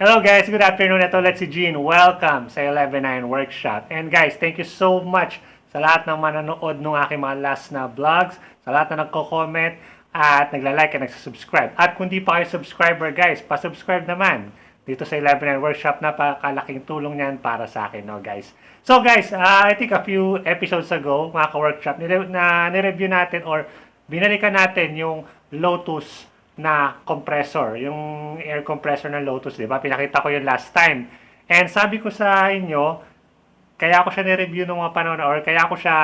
Hello guys, good afternoon. Ito ulit si Gene. Welcome sa 11.9 Workshop. And guys, thank you so much sa lahat ng manonood ng aking mga last na vlogs, sa lahat na nagko-comment at nagla-like at nagsasubscribe. At kung di pa kayo subscriber guys, pa-subscribe naman dito sa 11.9 Workshop. Napakalaking tulong niyan para sa akin, no guys. So guys, I think a few episodes ago, mga ka-workshop, nireview natin or binalikan natin yung Lotus na compressor, yung air compressor ng Lotus, di ba? Pinakita ko yun last time. And sabi ko sa inyo, kaya ako siya ni-review nung mga panahon or kaya ako siya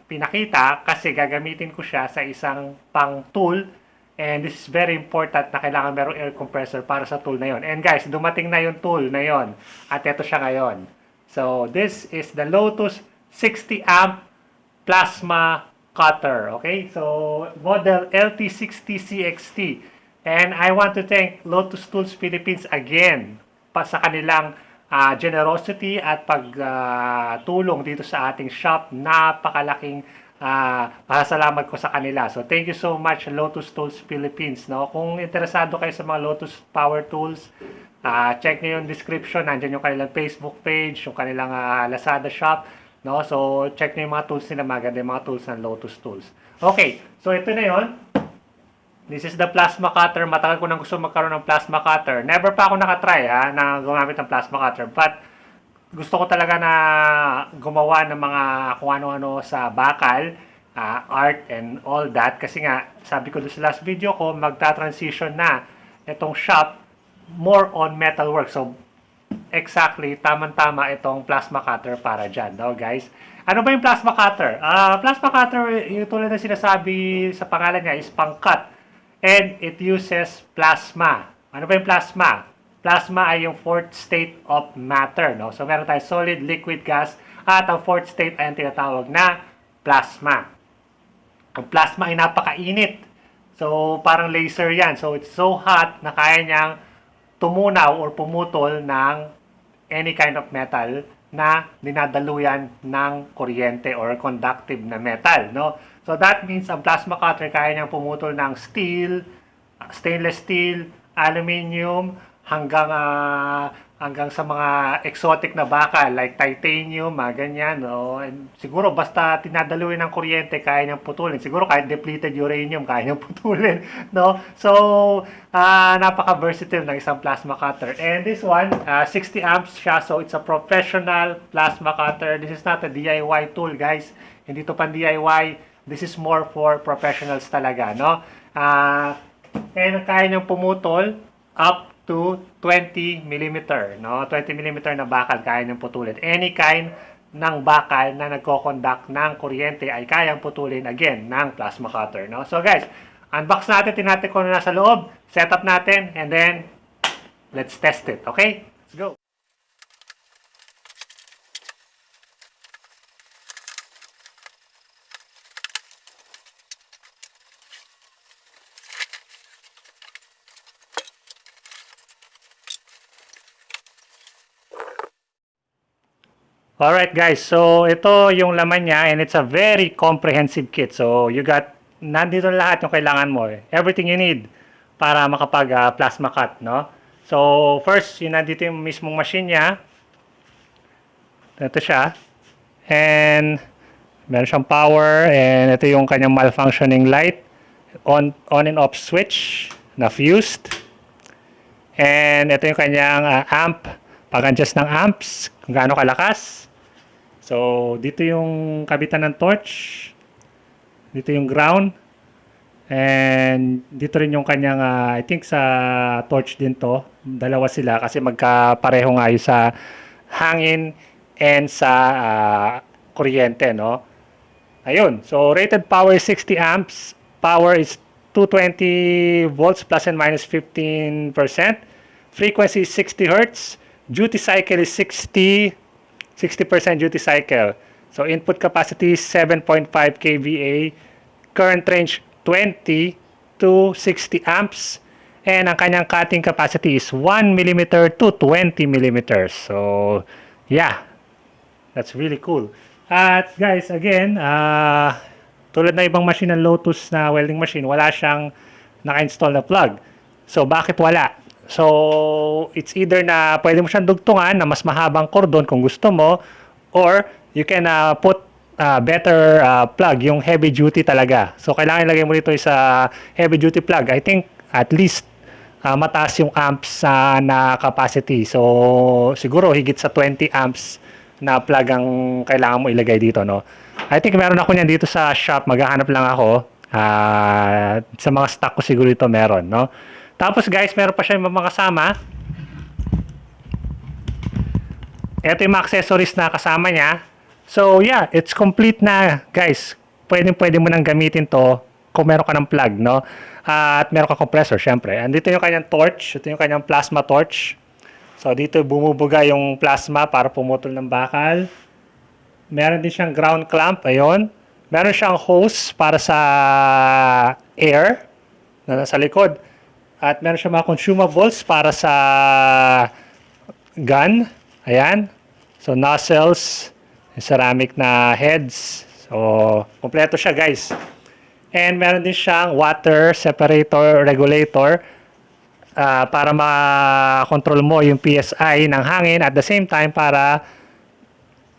pinakita kasi gagamitin ko siya sa isang pang tool. And this is very important na kailangan merong air compressor para sa tool na yon. And guys, dumating na yung tool na yon. At ito siya ngayon. So, this is the Lotus 60 amp plasma cutter. Okay, so model LT60CXT, and I want to thank Lotus Tools Philippines again pa sa kanilang generosity at pagtulong dito sa ating shop. Napakalaking pasasalamat ko sa kanila. So thank you so much Lotus Tools Philippines. No, kung interesado kayo sa mga Lotus Power Tools, check niyo yung description. Nandiyan yung kanilang Facebook page, yung kanilang Lazada shop. No, so check niyo yung mga tools nila, maganda yung mga tools ng Lotus Tools. Okay, so ito na yon. This is the plasma cutter. Matagal ko nang gusto magkaroon ng plasma cutter. Never pa ako nakatry na gumamit ng plasma cutter. But gusto ko talaga na gumawa ng mga kung ano-ano sa bakal, art and all that. Kasi nga, sabi ko doon sa last video ko, magta-transition na itong shop more on metalwork. So exactly, tamang-tama itong plasma cutter para dyan, no, guys? Ano ba yung plasma cutter? Plasma cutter, yung tulad na sinasabi sa pangalan niya, is pang-cut. And it uses plasma. Ano ba yung plasma? Plasma ay yung fourth state of matter, no? So, meron tayong solid, liquid, gas, at ang fourth state ay ang tinatawag na plasma. Ang plasma ay napakainit. So, parang laser yan. So, it's so hot na kaya niyang tumunaw or pumutol ng any kind of metal na dinadaluyan ng kuryente or conductive na metal, no? So that means ang plasma cutter kaya niyang pumutol ng steel, stainless steel, aluminum, hanggang sa mga exotic na bakal like titanium, ganyan, no? And siguro basta tinadaluyan ng kuryente kaya niyang putulin. Siguro kahit depleted uranium kaya niyang putulin, no? So napaka-versatile ng isang plasma cutter. And this one, 60 amps siya, so it's a professional plasma cutter. This is not a DIY tool, guys. Hindi to pan DIY. This is more for professionals talaga, no? And kaya niyang pumutol up to 20 mm, no? 20 mm na bakal kaya niyang putulin. Any kind ng bakal na nagko-conduct ng kuryente ay kayang putulin again ng plasma cutter, no? So guys, unbox natin, tinatin ko na nasa loob, setup natin, and then let's test it, okay? Let's go. Alright guys, so ito yung laman niya and it's a very comprehensive kit. So you got, nandito lahat yung kailangan mo. Everything you need para makapag plasma cut, no? So first, yun nandito yung mismong machine niya. Ito siya. And meron siyang power and ito yung kanyang malfunctioning light. On and off switch na fused. And ito yung kanyang amp. Pag-adjust ng amps, kung gaano kalakas. So, dito yung kabitan ng torch. Dito yung ground. And dito rin yung kanyang, I think sa torch din to. Dalawa sila kasi magkapareho nga yung sa hangin and sa kuryente, no? Ayun. So, rated power is 60 amps. Power is 220 volts plus and minus 15%. Frequency is 60 hertz. Duty cycle is 60% duty cycle. So input capacity is 7.5 kVA. Current range 20 to 60 amps. And ang kanyang cutting capacity is 1 mm to 20 mm. So yeah, that's really cool. At guys, again, tulad na ibang machine ng Lotus na welding machine, wala siyang naka-install na plug. So bakit wala? So, it's either na pwede mo siyang dugtungan na mas mahabang cordon kung gusto mo, or you can put better plug, yung heavy duty talaga. So, kailangan ilagay mo dito sa heavy duty plug. I think at least mataas yung amps na capacity. So, siguro higit sa 20 amps na plug ang kailangan mo ilagay dito, no? I think meron ako niyan dito sa shop. Maghahanap lang ako. Sa mga stock ko siguro ito meron, no? Tapos guys, meron pa siya yung mga kasama. Ito yung mga accessories na kasama niya. So yeah, it's complete na guys. Pwede mo nang gamitin to kung meron ka ng plug, no? At meron ka compressor, syempre. Andito yung kanyang torch. Ito yung kanyang plasma torch. So dito bumubuga yung plasma para pumutol ng bakal. Meron din siyang ground clamp, ayun. Meron siyang hose para sa air na nasa likod. At meron siyang mga consumables para sa gun. Ayan. So nozzles, ceramic na heads. So kompleto siya guys. And meron din siyang water separator regulator para ma-control mo yung PSI ng hangin at the same time para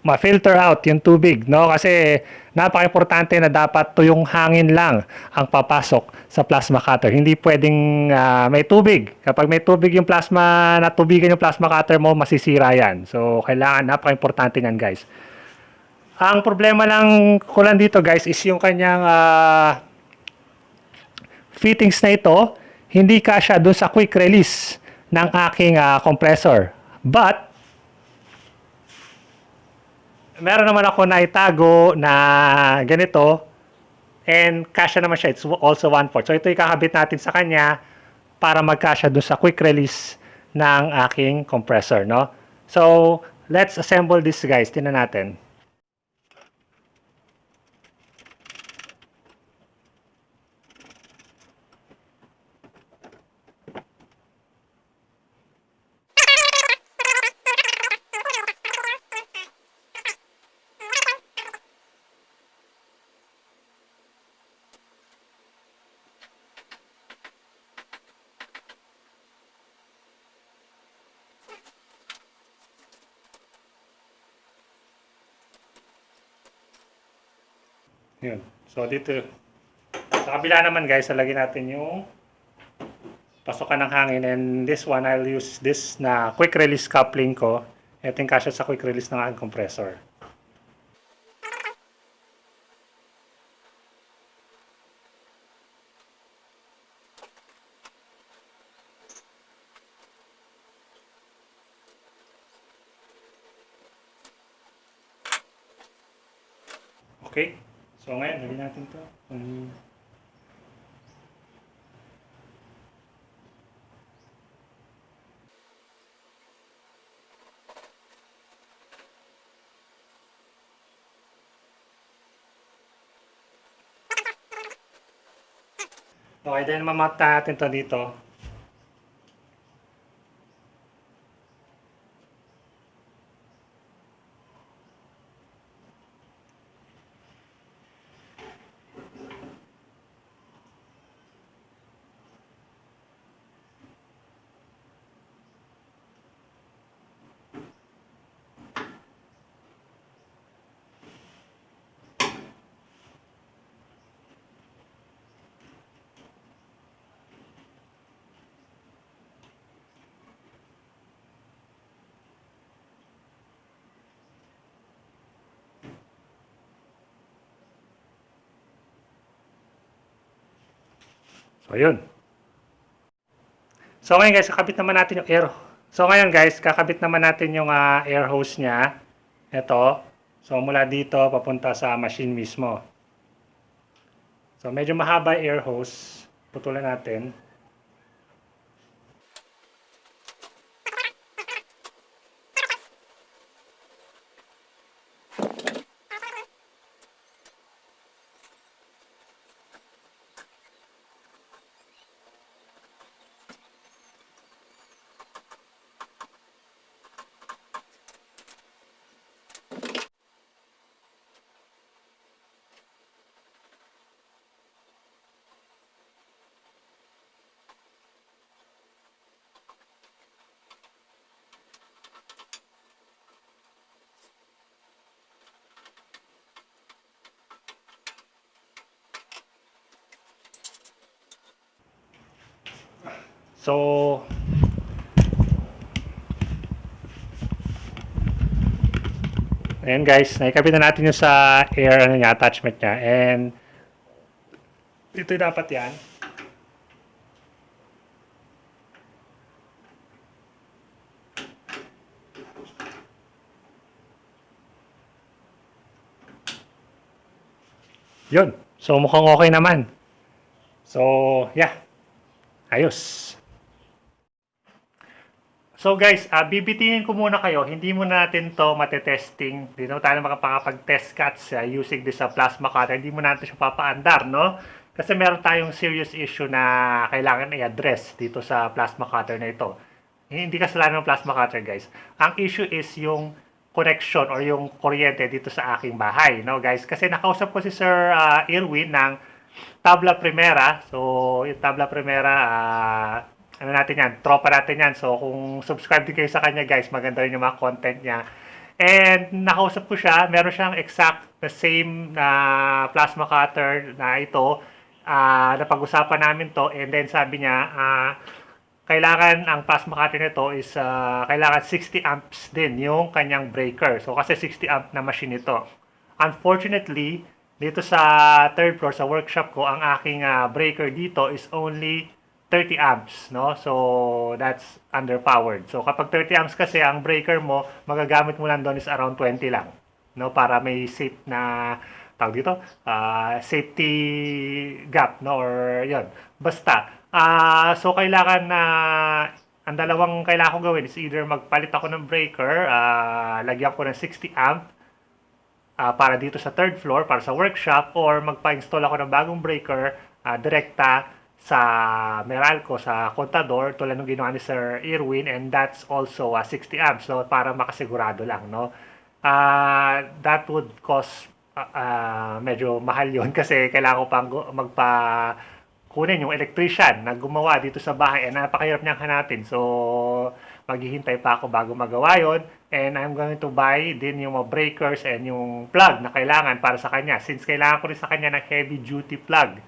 ma-filter out yung tubig, no? Kasi napaka-importante na dapat to yung hangin lang ang papasok sa plasma cutter. Hindi pwedeng may tubig. Kapag may tubig yung plasma, natubigan yung plasma cutter mo, masisira yan. So, kailangan, napaka-importante yan, guys. Ang problema lang ko lang dito, guys, is yung kanyang fittings na ito, hindi kasya dun sa quick release ng aking compressor. But, meron naman ako na itago na ganito and kasya naman siya. It's also 1/4. So ito ikakabit natin sa kanya para magkasya dun sa quick release ng aking compressor, no? So let's assemble this guys. Tingnan natin. Yun. So, dito, sa kabila naman guys, lagyan natin yung pasokan ng hangin. And this one, I'll use this na quick release coupling ko. Ito yung kasya sa quick release ng aking compressor. Okay. So ngayon, lagyan natin to. Okay, then mamount natin to dito. So, yun. So, ngayon guys, kakabit naman natin yung air. So, ngayon guys, kakabit naman natin yung air hose niya. Ito. So, mula dito, papunta sa machine mismo. So, medyo mahaba air hose. Putulan natin. So, ayan guys, naikabit na natin yung sa air attachment niya. And ito dapat yan. Yun. So, mukhang okay naman. So, yeah. Ayos. So guys, bibitinin ko muna kayo. Hindi muna natin to matetesting. Hindi na tayo makapag-test cuts using this plasma cutter. Hindi muna natin siya papaandar, no? Kasi meron tayong serious issue na kailangan i-address dito sa plasma cutter na ito. Hindi kasalanan ng plasma cutter, guys. Ang issue is yung connection or yung kuryente dito sa aking bahay, no guys? Kasi nakausap ko si Sir Irwin ng Tabla Primera. So, yung Tabla Primera, ano natin yan, tropa natin yan. So, kung subscribe din kayo sa kanya, guys, maganda rin yung mga content niya. And, nakausap ko siya, meron siyang exact the same na plasma cutter na ito. Napag-usapan namin to, and then sabi niya, kailangan ang plasma cutter nito is kailangan 60 amps din yung kanyang breaker. So, kasi 60 amp na machine ito. Unfortunately, dito sa third floor, sa workshop ko, ang aking breaker dito is only 30 amps, no? So, that's underpowered. So, kapag 30 amps kasi, ang breaker mo, magagamit mo lang doon is around 20 lang, no? Para may safe na, tawag dito, safety gap, no? Or, yun. Basta. So, kailangan na, ang dalawang kailangan ko gawin is either magpalit ako ng breaker, lagyan ko ng 60 amp, para dito sa third floor, para sa workshop, or magpa-install ako ng bagong breaker, direkta, sa Meralco, sa kontador, tulad ng ginawa ni Sir Irwin, and that's also 60 amps, so para makasigurado lang, no? That would cost medyo mahal yon kasi kailangan ko pang kunin yung electrician na gumawa dito sa bahay, and napakahirap niyang hanapin. So, maghihintay pa ako bago magawa yon, and I'm going to buy din yung mga breakers and yung plug na kailangan para sa kanya, since kailangan ko rin sa kanya ng heavy duty plug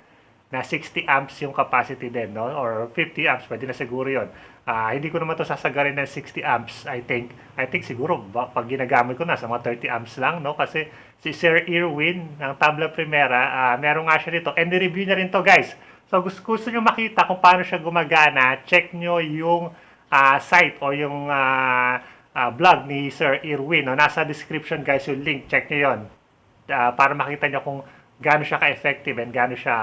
na 60 amps yung capacity din, no? Or 50 amps, pwede na siguro yun. Hindi ko naman to sasagarin ng 60 amps, I think siguro, pag ginagamit ko na sa mga 30 amps lang, no? Kasi si Sir Irwin ng Tabla Primera, meron nga siya dito. And ni-review niya rin to, guys. So, gusto nyo makita kung paano siya gumagana, check nyo yung site or yung blog ni Sir Irwin, no? Nasa description, guys, yung link. Check nyo yun. Para makita nyo kung gaano siya ka-effective and gaano siya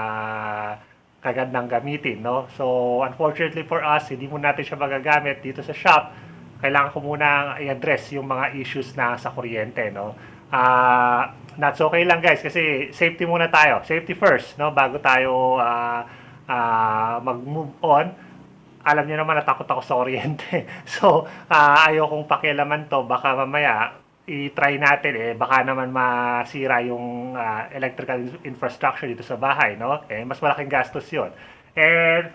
kagandang gamitin, no? So, unfortunately for us, hindi mo natin siya magagamit dito sa shop. Kailangan ko muna i-address yung mga issues na sa kuryente, no? That's okay lang, guys, kasi safety muna tayo. Safety first, no? Bago tayo mag-move on. Alam niyo naman, natakot ako sa kuryente. So, ayokong pakialaman to. Baka mamaya, i-try natin, baka naman masira yung electrical infrastructure dito sa bahay, no? Mas malaking gastos yun. And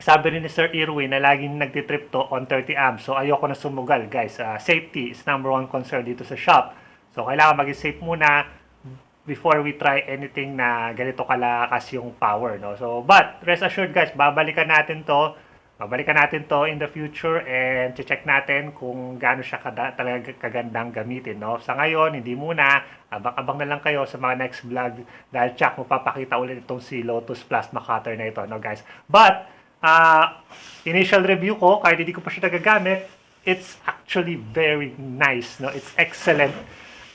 sabi rin ni Sir Irwin na laging nagtitrip to on 30 amps. So, ayoko na sumugal, guys. Safety is number one concern dito sa shop. So, kailangan maging safe muna before we try anything na ganito kalakas yung power, no? So, but rest assured, guys, babalikan natin to in the future, and check natin kung gaano siya talaga kagandang gamitin, no? Sa ngayon, hindi muna. Abang-abang na lang kayo sa mga next vlog, dahil check mo papakita ulit itong si Lotus plasma cutter na ito, no, guys? But, initial review ko, kahit hindi ko pa siya nagagamit, it's actually very nice, no? It's excellent.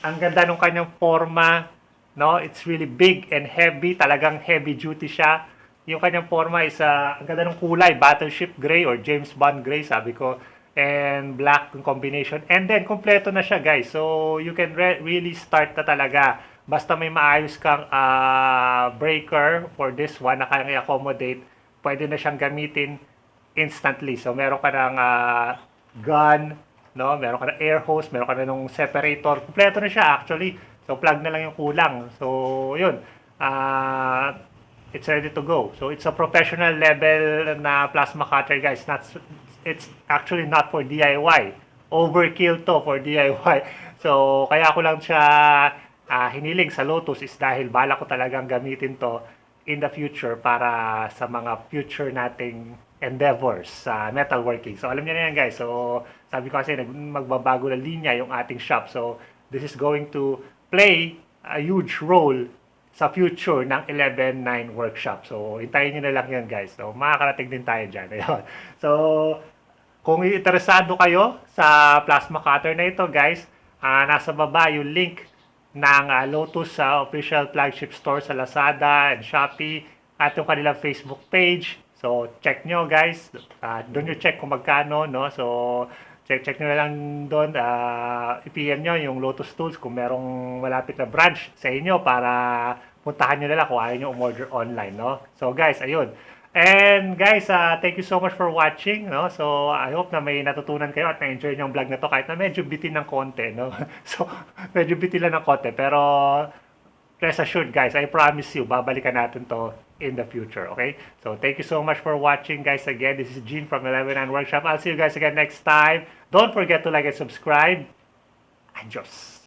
Ang ganda ng kanyang forma, no? It's really big and heavy. Talagang heavy duty siya. Yung kanyang forma is, ang ganda ng kulay, Battleship Gray or James Bond Gray, sabi ko. And black yung combination. And then, kompleto na siya, guys. So, you can really start na talaga. Basta may maayos kang breaker for this one na kayang i-accommodate, pwede na siyang gamitin instantly. So, meron ka ng gun, no? Meron ka ng air hose, meron ka na ng separator. Kompleto na siya, actually. So, plug na lang yung kulang. So, yun. It's ready to go. So, it's a professional level na plasma cutter, guys. It's actually not for DIY. Overkill to for DIY. So, kaya ko lang siya hiniling sa Lotus is dahil bala ko talagang gamitin to in the future para sa mga future nating endeavors sa metalworking. So, alam niyo na yan, guys. So, sabi ko kasi magbabago na linya yung ating shop. So, this is going to play a huge role sa future ng 11.9 workshop. So, hintayin nyo na lang yan, guys. So, makakarating din tayo dyan. Ayun. So, kung interesado kayo sa plasma cutter na ito, guys, nasa baba yung link ng Lotus sa official flagship store sa Lazada and Shopee at yung kanilang Facebook page. So, check nyo, guys. Doon nyo check kung magkano, no? So, check nyo na lang doon. I-PM nyo yung Lotus Tools kung merong malapit na branch sa inyo para puntahan nyo na lang kung ayaw nyo umorder online, no? So, guys, ayun. And guys, thank you so much for watching, no? So, I hope na may natutunan kayo at na-enjoy nyo yung vlog na to kahit na medyo bitin ng konti, no? So, medyo bitin lang ng konti. Pero, rest assured, guys, I promise you, babalikan natin to in the future, okay? So, thank you so much for watching, guys. Again, this is Gene from 11.9 Workshop. I'll see you guys again next time. Don't forget to like and subscribe. Adios!